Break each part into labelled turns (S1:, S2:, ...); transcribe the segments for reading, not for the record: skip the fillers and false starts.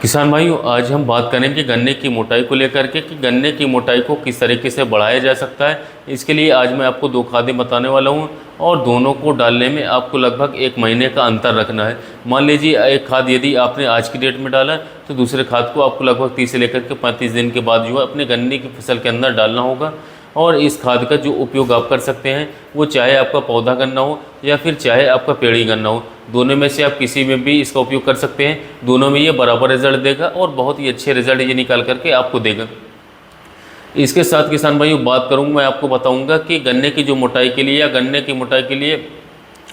S1: किसान भाइयों, आज हम बात करेंगे गन्ने की मोटाई को लेकर के कि गन्ने की मोटाई को किस तरीके से बढ़ाया जा सकता है। इसके लिए आज मैं आपको दो खादें बताने वाला हूं और दोनों को डालने में आपको लगभग 1 महीने का अंतर रखना है। मान लीजिए एक खाद यदि आपने आज की डेट में डाला तो दूसरे खाद को आपको लगभग 30 से लेकर के 35 दिन के बाद जो है अपने गन्ने की फसल के अंदर डालना होगा। और इस खाद का जो उपयोग आप कर सकते हैं वो चाहे आपका पौधा गन्ना हो या फिर चाहे आपका पेड़ी गन्ना हो, दोनों में से आप किसी में भी इसका उपयोग कर सकते हैं। दोनों में ये बराबर रिजल्ट देगा और बहुत ही अच्छे रिजल्ट ये निकाल करके आपको देगा। इसके साथ किसान भाइयों बात करूँगा, मैं आपको बताऊंगा कि गन्ने की जो मोटाई के लिए या गन्ने की मोटाई के लिए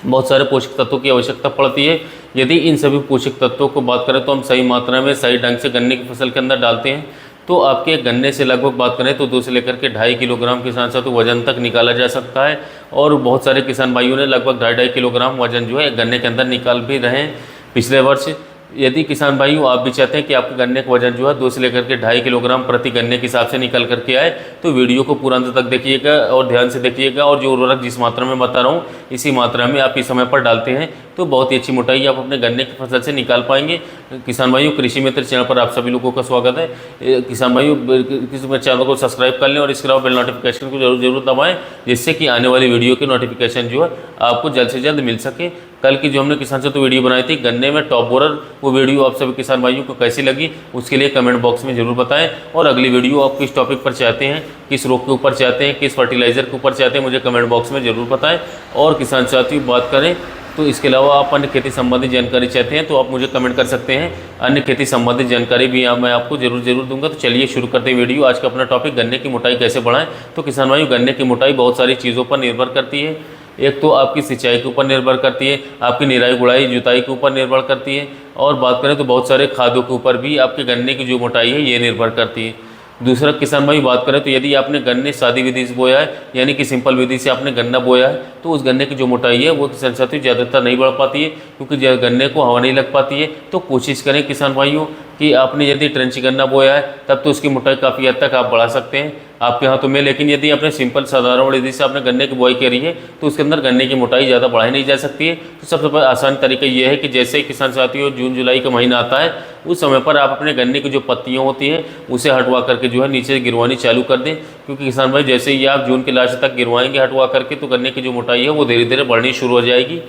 S1: बहुत सारे पोषक तत्वों की आवश्यकता पड़ती है। यदि इन सभी पोषक तत्वों को बात करें तो हम सही मात्रा में सही ढंग से गन्ने की फसल के अंदर डालते हैं तो आपके गन्ने से लगभग बात करें तो 2 से लेकर के 2.5 किलोग्राम के साथ साथ वजन तक निकाला जा सकता है। और बहुत सारे किसान भाइयों ने लगभग 2.5 किलोग्राम वजन जो है गन्ने के अंदर निकाल भी रहे हैं पिछले वर्ष। यदि किसान भाइयों आप भी चाहते हैं कि आपके गन्ने का वजन जो है 2 से लेकर के 2.5 किलोग्राम प्रति गन्ने के हिसाब से निकल करके आए तो वीडियो को पूरा अंत तक देखिएगा और ध्यान से देखिएगा। और जो उर्वरक जिस मात्रा में बता रहा हूँ इसी मात्रा में आप इस समय पर डालते हैं तो बहुत ही अच्छी मोटाई आप अपने गन्ने की फसल से निकाल पाएंगे। किसान भाइयों, कृषि मित्र चैनल पर आप सभी लोगों का स्वागत है। किसान भाइयों, चैनल को सब्सक्राइब कर लें और इसके अलावा बेल नोटिफिकेशन को जरूर दबाएं जिससे कि आने वाली वीडियो की नोटिफिकेशन जो है आपको जल्द से जल्द मिल सके। कल की जो हमने किसान से तो वीडियो बनाई थी गन्ने में टॉप बोरर, वो वीडियो आप सभी किसान भाइयों को कैसी लगी उसके लिए कमेंट बॉक्स में जरूर बताएं। और अगली वीडियो आप किस टॉपिक पर चाहते हैं, किस रोग के ऊपर चाहते हैं, किस फर्टिलाइजर के ऊपर चाहते हैं, मुझे कमेंट बॉक्स में जरूर बताएं। और किसान साथियों बात करें तो इसके अलावा आप अन्य खेती संबंधित जानकारी चाहते हैं तो आप मुझे कमेंट कर सकते हैं। अन्य खेती संबंधित जानकारी भी मैं आपको जरूर दूंगा। तो चलिए शुरू करते हैं वीडियो। आज का अपना टॉपिक गन्ने की मोटाई कैसे बढ़ाएं। तो किसान भाइयों, गन्ने की मोटाई बहुत सारी चीज़ों पर निर्भर करती है। एक तो आपकी सिंचाई के ऊपर निर्भर करती है, आपकी निराई गुड़ाई जुताई के ऊपर निर्भर करती है और बात करें तो बहुत सारे खादों के ऊपर भी आपके गन्ने की जो मोटाई है ये निर्भर करती है। दूसरा किसान भाई बात करें तो यदि आपने गन्ने सादी विधि से बोया है यानी कि सिंपल विधि से आपने गन्ना बोया है तो उस गन्ने की जो मोटाई है वो किसान साथियों ज़्यादातर नहीं बढ़ पाती है क्योंकि गन्ने को हवा नहीं लग पाती है। तो कोशिश करें किसान भाइयों कि आपने यदि ट्रेंची गन्ना बोया है तब तो उसकी मोटाई काफ़ी हद तक आप बढ़ा सकते हैं आपके हाथों में। लेकिन यदि आपने सिंपल साधारण विधि से आपने गन्ने की बुआई करी है तो उसके अंदर गन्ने की मोटाई ज़्यादा बढ़ाई नहीं जा सकती है। तो सबसे आसान तरीका ये है कि जैसे ही किसान साथियों जून जुलाई का महीना आता है उस समय पर आप अपने गन्ने की जो पत्तियाँ होती हैं उसे हटवा करके जो है नीचे गिरवानी चालू कर दें। क्योंकि किसान भाई जैसे ही आप जून के लास्ट तक गिरवाएंगे हटवा करके तो गन्ने की जो मोटाई है वो धीरे धीरे बढ़नी शुरू हो जाएगी।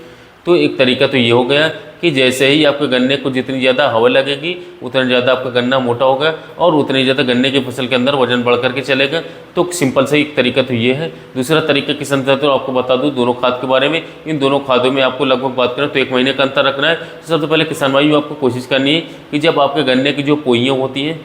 S1: तो एक तरीका तो ये हो गया कि जैसे ही आपके गन्ने को जितनी ज़्यादा हवा लगेगी उतना ज़्यादा आपका गन्ना मोटा होगा और उतनी ज़्यादा गन्ने की फसल के अंदर वजन बढ़ करके चलेगा। तो सिंपल से एक तरीका तो ये है। दूसरा तरीका किसान साथियों आपको बता दूं दोनों खाद के बारे में। इन दोनों खादों में आपको लगभग बात करें तो 1 महीने का अंतर रखना है। तो सबसे पहले किसान भाइयों आपको कोशिश करनी है कि जब आपके गन्ने की जो पोइयाँ होती हैं,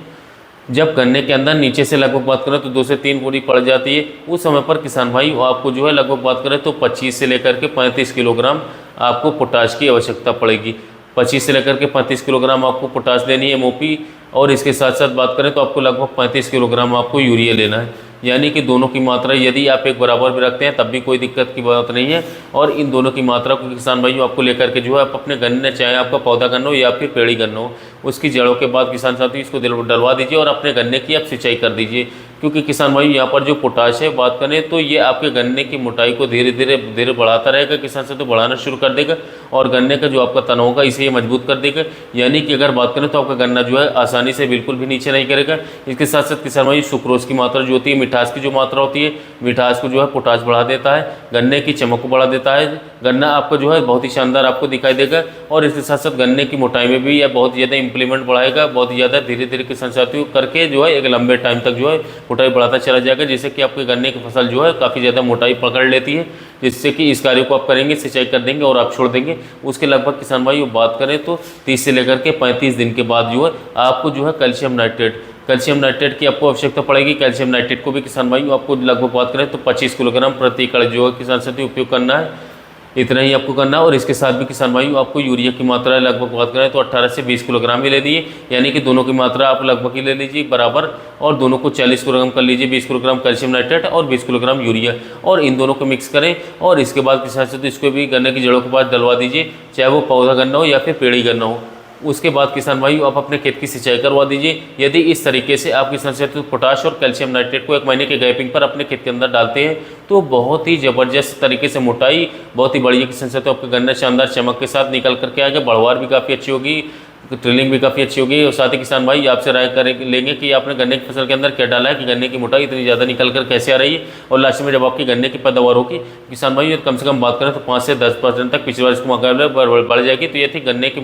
S1: जब गन्ने के अंदर नीचे से लगभग बात करें तो 2 से 3 बोरी पड़ जाती है उस समय पर किसान भाई आपको जो है लगभग बात करें तो 25 से लेकर के 35 किलोग्राम आपको पोटाश की आवश्यकता पड़ेगी। 25 से लेकर के 35 किलोग्राम आपको पोटाश देनी है एमओपी। और इसके साथ साथ बात करें तो आपको लगभग 35 किलोग्राम आपको यूरिया लेना है। यानी कि दोनों की मात्रा यदि आप एक बराबर भी रखते हैं तब भी कोई दिक्कत की बात नहीं है। और इन दोनों की मात्रा को किसान भाइयों आपको लेकर के जो है आप अपने गन्ने, चाहे आपका पौधा गन्ना हो या फिर पेड़ी गन्ना हो, उसकी जड़ों के बाद किसान साथियों इसको डलवा दीजिए और अपने गन्ने की आप सिंचाई कर दीजिए। क्योंकि किसान भाई यहाँ पर जो पोटाश है बात करें तो ये आपके गन्ने की मोटाई को धीरे धीरे बढ़ाता रहेगा। किसान साथियों बढ़ाना शुरू कर देगा और गन्ने का जो आपका तना होगा इसे ये मजबूत कर देगा। यानी कि अगर बात करें तो आपका गन्ना जो है आसानी से बिल्कुल भी नीचे नहीं करेगा। इसके साथ साथ किसान भाई सुक्रोज की मात्रा जो होती है, मिठास की जो मात्रा होती है, मिठास को जो है पोटाश बढ़ा देता है, गन्ने की चमक को बढ़ा देता है। गन्ना आपका जो है बहुत ही शानदार आपको दिखाई देगा। और इसके साथ साथ गन्ने की मोटाई में भी यह बहुत ज़्यादा इंप्लीमेंट बढ़ाएगा, बहुत ज़्यादा धीरे धीरे किसान साथियों करके जो है एक लंबे टाइम तक जो है मोटाई बढ़ाता चला जाएगा। जिससे कि आपके गन्ने की फसल जो है काफ़ी ज़्यादा मोटाई पकड़ लेती है। जिससे कि इस कार्य को आप करेंगे, सिंचाई कर देंगे और आप छोड़ देंगे, उसके लगभग किसान भाई बात करें तो 30 से लेकर के 35 दिन के बाद जो है आपको जो है कैल्शियम नाइट्रेट की आपको आवश्यकता पड़ेगी। कैल्शियम नाइट्रेट को भी किसान भाई आपको लगभग बात करें तो 25 किलोग्राम प्रति एकड़ जो है किसान साथियों उपयोग करना है। इतना ही आपको करना है। और इसके साथ भी किसान भाइयों आपको यूरिया की मात्रा लगभग बात करें तो 18 से 20 किलोग्राम ही ले लीजिए। यानी कि दोनों की मात्रा आप लगभग ही ले लीजिए बराबर और दोनों को 40 किलोग्राम कर लीजिए। 20 किलोग्राम कैल्शियम नाइट्रेट और 20 किलोग्राम यूरिया और इन दोनों को मिक्स करें। और इसके बाद किसान साथियों इसको भी गन्ने की जड़ों के पास डलवा दीजिए, चाहे वो पौधा गन्ना हो या फिर पेड़ी गन्ना हो। उसके बाद किसान भाइयों आप अपने खेत की सिंचाई करवा दीजिए। यदि इस तरीके से आप किसान साथियों पोटाश और कैल्शियम नाइट्रेट को 1 महीने के गैपिंग पर अपने खेत के अंदर डालते हैं तो बहुत ही ज़बरदस्त तरीके से मोटाई बहुत ही बढ़िया किसान साथियों आपका गन्ना शानदार चमक के साथ निकल करके आएगा। बढ़वार भी काफ़ी अच्छी होगी, ट्रेलिंग भी काफ़ी अच्छी होगी। और साथ ही किसान भाई आपसे राय करें लेंगे कि आपने गन्ने की फसल के अंदर क्या डाला है कि गन्ने की मोटाई इतनी ज़्यादा निकल कर कैसे आ रही है। और लास्ट में जब आपकी गन्ने की पैदावार होगी किसान भाई, कम से कम बात करें तो 5 से 10% तक पिछले वर्ष के मुकाबले बढ़ जाएगी। तो ये थी गन्ने के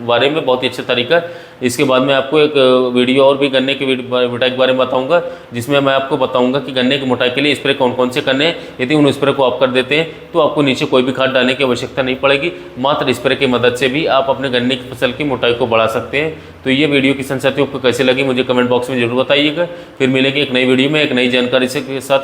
S1: बारे में बहुत ही अच्छा तरीका। इसके बाद मैं आपको एक वीडियो और भी गन्ने की मोटाई के बारे में बताऊंगा, जिसमें मैं आपको बताऊंगा कि गन्ने की मोटाई के लिए स्प्रे कौन कौन से करने हैं। यदि उन स्प्रे को आप कर देते हैं तो आपको नीचे कोई भी खाद डालने की आवश्यकता नहीं पड़ेगी, मात्र स्प्रे की मदद से भी आप अपने गन्ने की फसल की मोटाई को बढ़ा सकते हैं। तो ये वीडियो किसान साथियों को कैसे लगी मुझे कमेंट बॉक्स में जरूर बताइएगा। फिर मिलेंगे एक नई वीडियो में एक नई जानकारी के साथ।